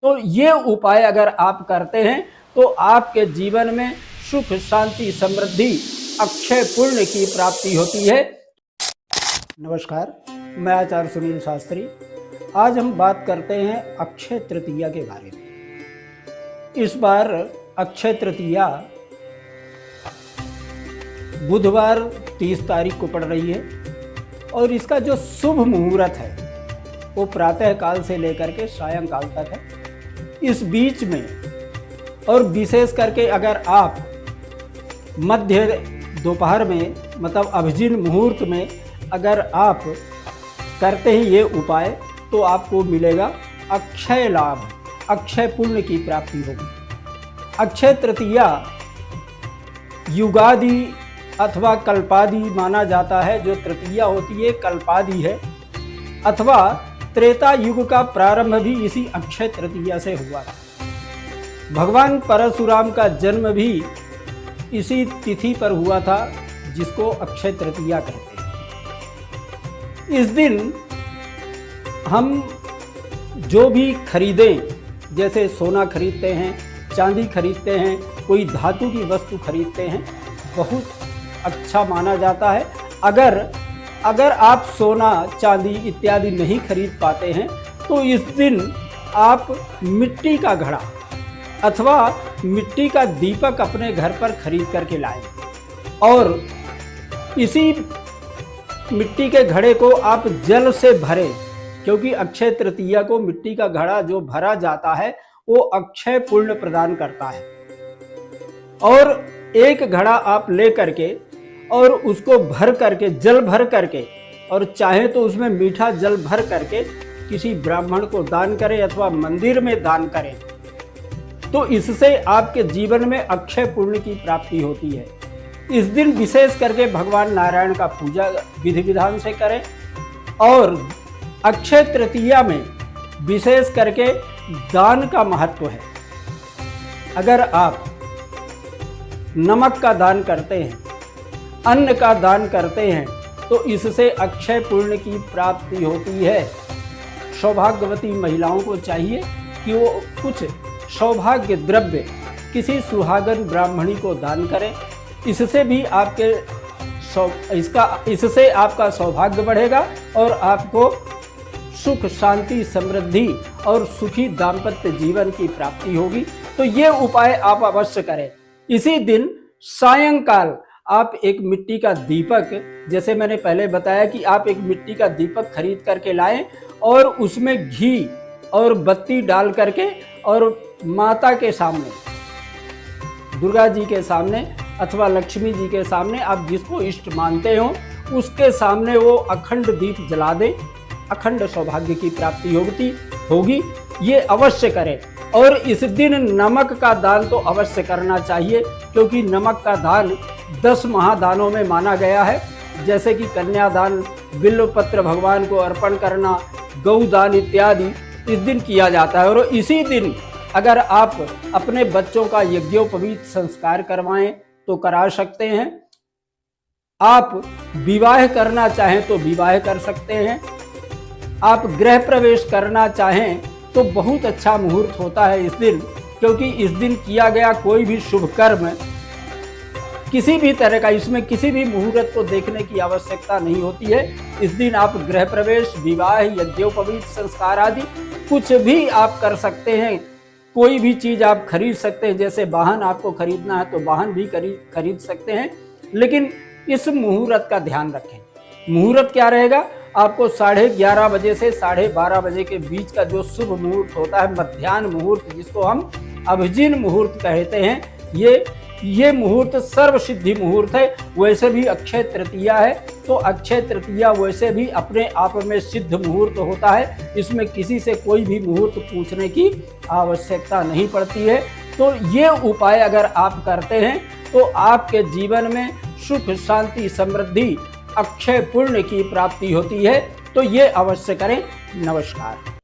तो ये उपाय अगर आप करते हैं तो आपके जीवन में सुख, शांति, समृद्धि, अक्षय पुण्य की प्राप्ति होती है। नमस्कार, मैं आचार्य सुनील शास्त्री। आज हम बात करते हैं अक्षय तृतीया के बारे में। इस बार अक्षय तृतीया बुधवार 30 तारीख को पड़ रही है और इसका जो शुभ मुहूर्त है वो प्रातः काल से लेकर के सायंकाल तक है। इस बीच में और विशेष करके अगर आप मध्य दोपहर में मतलब अभिजिन मुहूर्त में अगर आप करते हैं ये उपाय तो आपको मिलेगा अक्षय लाभ, अक्षय पुण्य की प्राप्ति होगी। अक्षय तृतीया युगादि अथवा कल्पादि माना जाता है। जो तृतीया होती है कल्पादि है, अथवा त्रेता युग का प्रारंभ भी इसी अक्षय तृतीया से हुआ था। भगवान परशुराम का जन्म भी इसी तिथि पर हुआ था जिसको अक्षय तृतीया कहते हैं। इस दिन हम जो भी खरीदें, जैसे सोना खरीदते हैं, चांदी खरीदते हैं, कोई धातु की वस्तु खरीदते हैं, बहुत अच्छा माना जाता है। अगर आप सोना चांदी इत्यादि नहीं खरीद पाते हैं तो इस दिन आप मिट्टी का घड़ा अथवा मिट्टी का दीपक अपने घर पर खरीद करके लाएं और इसी मिट्टी के घड़े को आप जल से भरें, क्योंकि अक्षय तृतीया को मिट्टी का घड़ा जो भरा जाता है वो अक्षय पुण्य प्रदान करता है। और एक घड़ा आप ले करके और उसको भर करके, जल भर करके, और चाहे तो उसमें मीठा जल भर करके किसी ब्राह्मण को दान करें अथवा मंदिर में दान करें, तो इससे आपके जीवन में अक्षय पुण्य की प्राप्ति होती है। इस दिन विशेष करके भगवान नारायण का पूजा विधि विधान से करें और अक्षय तृतीया में विशेष करके दान का महत्व है। अगर आप नमक का दान करते हैं, अन्न का दान करते हैं, तो इससे अक्षय पुण्य की प्राप्ति होती है। सौभाग्यवती महिलाओं को चाहिए कि वो कुछ सौभाग्य द्रव्य किसी सुहागन ब्राह्मणी को दान करें। इससे भी इससे आपका सौभाग्य बढ़ेगा और आपको सुख, शांति, समृद्धि और सुखी दाम्पत्य जीवन की प्राप्ति होगी। तो ये उपाय आप अवश्य करें। इसी दिन सायंकाल आप एक मिट्टी का दीपक, जैसे मैंने पहले बताया कि आप एक मिट्टी का दीपक खरीद करके लाएं और उसमें घी और बत्ती डाल करके और माता के सामने, दुर्गा जी के सामने अथवा लक्ष्मी जी के सामने, आप जिसको इष्ट मानते हो उसके सामने वो अखंड दीप जला दें। अखंड सौभाग्य की प्राप्ति होगी। ये अवश्य करें। और इस दिन नमक का दान तो अवश्य करना चाहिए, क्योंकि नमक का दान 10 महादानों में माना गया है। जैसे कि कन्यादान, बिल्वपत्र भगवान को अर्पण करना, गौदान इत्यादि इस दिन किया जाता है। और इसी दिन अगर आप अपने बच्चों का यज्ञोपवीत संस्कार करवाएं तो करा सकते हैं। आप विवाह करना चाहें तो विवाह कर सकते हैं। आप गृह प्रवेश करना चाहें तो बहुत अच्छा मुहूर्त होता है इस दिन, क्योंकि इस दिन किया गया कोई भी शुभ कर्म किसी भी तरह का, इसमें किसी भी मुहूर्त को देखने की आवश्यकता नहीं होती है। इस दिन आप गृह प्रवेश, विवाह, यज्ञोपवीत संस्कार आदि कुछ भी आप कर सकते हैं। कोई भी चीज़ आप खरीद सकते हैं। जैसे वाहन आपको खरीदना है तो वाहन भी खरीद सकते हैं। लेकिन इस मुहूर्त का ध्यान रखें। मुहूर्त क्या रहेगा? आपको 11:30 बजे से 12:30 बजे के बीच का जो शुभ मुहूर्त होता है, मध्याह्न मुहूर्त, जिसको हम अभिजिन मुहूर्त कहते हैं, ये मुहूर्त सर्व सिद्धि मुहूर्त है। वैसे भी अक्षय तृतीया है तो अक्षय तृतीया वैसे भी अपने आप में सिद्ध मुहूर्त होता है। इसमें किसी से कोई भी मुहूर्त पूछने की आवश्यकता नहीं पड़ती है। तो ये उपाय अगर आप करते हैं तो आपके जीवन में सुख, शांति, समृद्धि, अक्षय पुण्य की प्राप्ति होती है। तो ये अवश्य करें। नमस्कार।